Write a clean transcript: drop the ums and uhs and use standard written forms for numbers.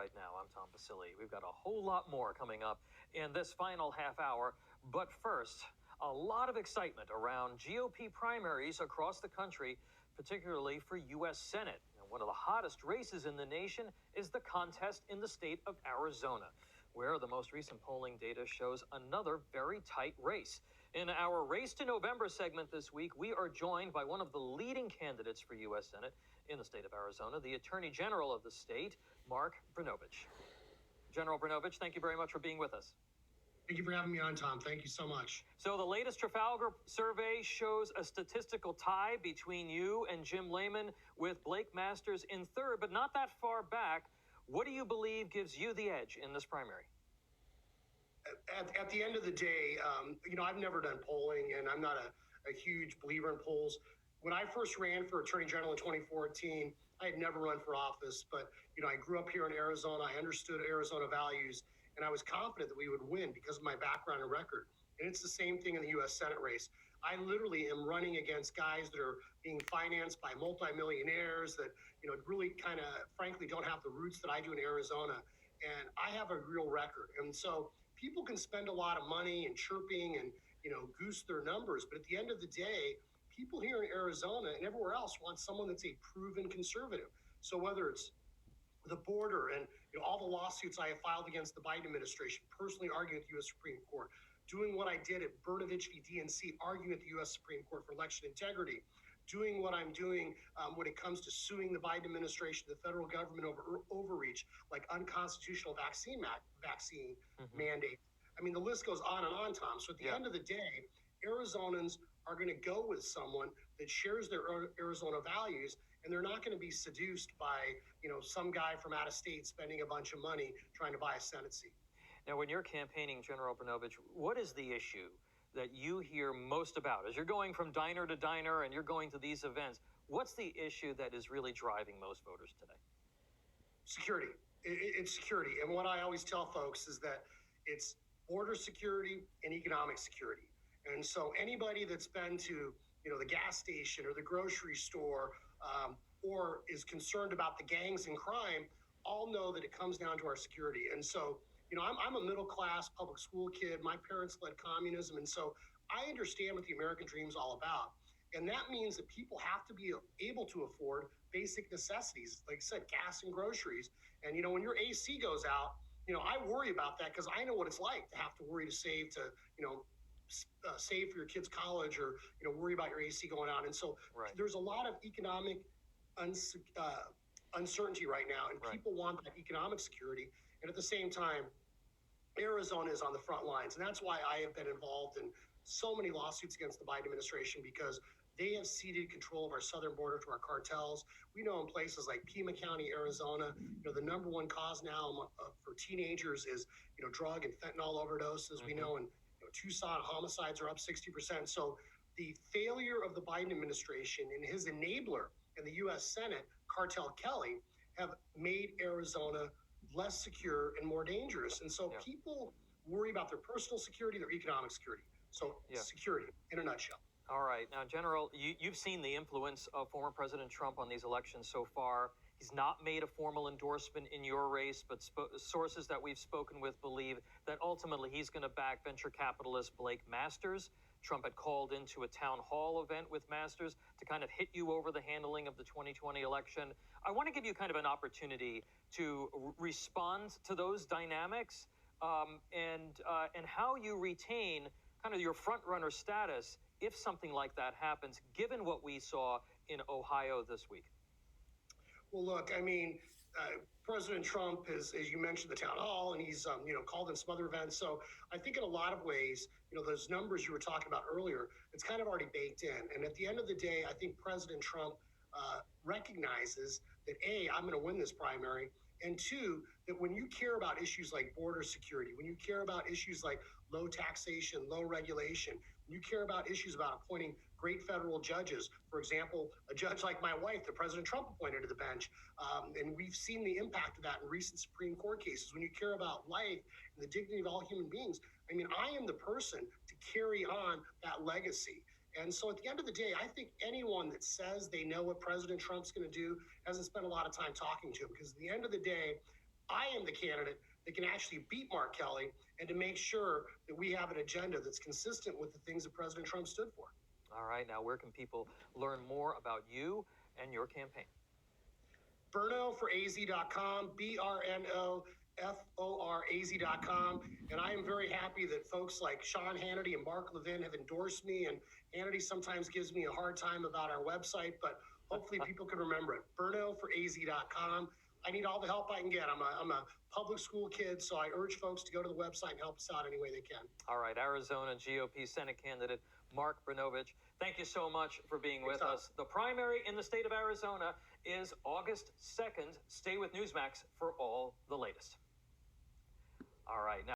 right now. I'm Tom Basile. We've got a whole lot more coming up in this final half hour. But first, a lot of excitement around GOP primaries across the country, particularly for U.S. Senate. And one of the hottest races in the nation is the contest in the state of Arizona, where the most recent polling data shows another very tight race. In our Race to November segment this week, we are joined by one of the leading candidates for U.S. Senate in the state of Arizona, the Attorney General of the state, Mark Brnovich. General Brnovich, thank you very much for being with us. Thank you for having me on, Tom. Thank you so much. So the latest Trafalgar survey shows a statistical tie between you and Jim Layman, with Blake Masters in third, but not that far back. What do you believe gives you the edge in this primary? At the end of the day, I've never done polling, and I'm not a huge believer in polls. When I first ran for Attorney General in 2014, I had never run for office, but, I grew up here in Arizona. I understood Arizona values, and I was confident that we would win because of my background and record. And it's the same thing in the U.S. Senate race. I literally am running against guys that are being financed by multimillionaires that, really kind of, frankly, don't have the roots that I do in Arizona. And I have a real record. And so people can spend a lot of money and chirping and, goose their numbers. But at the end of the day, people here in Arizona and everywhere else want someone that's a proven conservative. So whether it's the border and all the lawsuits I have filed against the Biden administration, personally arguing at the U.S. Supreme Court, doing what I did at Brnovich v. DNC, arguing at the U.S. Supreme Court for election integrity, doing what I'm doing when it comes to suing the Biden administration, the federal government over overreach, like unconstitutional vaccine mandate. I mean, the list goes on and on, Tom. So at the end of the day, Arizonans are going to go with someone that shares their Arizona values, and they're not going to be seduced by, some guy from out of state spending a bunch of money trying to buy a Senate seat. Now, when you're campaigning, General Brnovich, what is the issue that you hear most about? As you're going from diner to diner and you're going to these events, what's the issue that is really driving most voters today? Security. It's security. And what I always tell folks is that it's border security and economic security. And so anybody that's been to, the gas station or the grocery store or is concerned about the gangs and crime all know that it comes down to our security. And so, I'm a middle-class public school kid. My parents led communism. And so I understand what the American dream is all about. And that means that people have to be able to afford basic necessities, like I said, gas and groceries. And, when your AC goes out, I worry about that because I know what it's like to have to worry to save to, save for your kids' college or, worry about your AC going out. And so there's a lot of economic uncertainty right now, and people want that economic security. And at the same time, Arizona is on the front lines. And that's why I have been involved in so many lawsuits against the Biden administration, because they have ceded control of our southern border to our cartels. We know in places like Pima County, Arizona, the number one cause now for teenagers is, drug and fentanyl overdoses. Mm-hmm. We know in Tucson, homicides are up 60%. So the failure of the Biden administration and his enabler in the U.S. Senate, Cartel Kelly, have made Arizona less secure and more dangerous. And so people worry about their personal security, their economic security. So security in a nutshell. All right. Now, General, you've seen the influence of former President Trump on these elections so far. He's not made a formal endorsement in your race, but sources that we've spoken with believe that ultimately he's going to back venture capitalist Blake Masters. Trump had called into a town hall event with Masters to kind of hit you over the handling of the 2020 election. I want to give you kind of an opportunity to respond to those dynamics and how you retain kind of your front runner status if something like that happens, given what we saw in Ohio this week. Well, look, President Trump has, as you mentioned, the town hall, and he's, called in some other events. So I think in a lot of ways, those numbers you were talking about earlier, it's kind of already baked in. And at the end of the day, I think President Trump recognizes that, A, I'm going to win this primary, and two, that when you care about issues like border security, when you care about issues like low taxation, low regulation, when you care about issues about appointing great federal judges, for example, a judge like my wife that President Trump appointed to the bench, and we've seen the impact of that in recent Supreme Court cases, when you care about life and the dignity of all human beings, I am the person to carry on that legacy. And so at the end of the day, I think anyone that says they know what President Trump's going to do hasn't spent a lot of time talking to him, because at the end of the day, I am the candidate that can actually beat Mark Kelly and to make sure that we have an agenda that's consistent with the things that President Trump stood for. All right, now where can people learn more about you and your campaign? BrnoForAZ.com, BrnoForaz.com. And I am very happy that folks like Sean Hannity and Mark Levin have endorsed me. And Hannity sometimes gives me a hard time about our website, but hopefully people can remember it. BrnoForAZ.com. I need all the help I can get. I'm a public school kid, so I urge folks to go to the website and help us out any way they can. All right, Arizona GOP Senate candidate Mark Brnovich, thank you so much for being with us. The primary in the state of Arizona is August 2nd. Stay with Newsmax for all the latest. All right, now.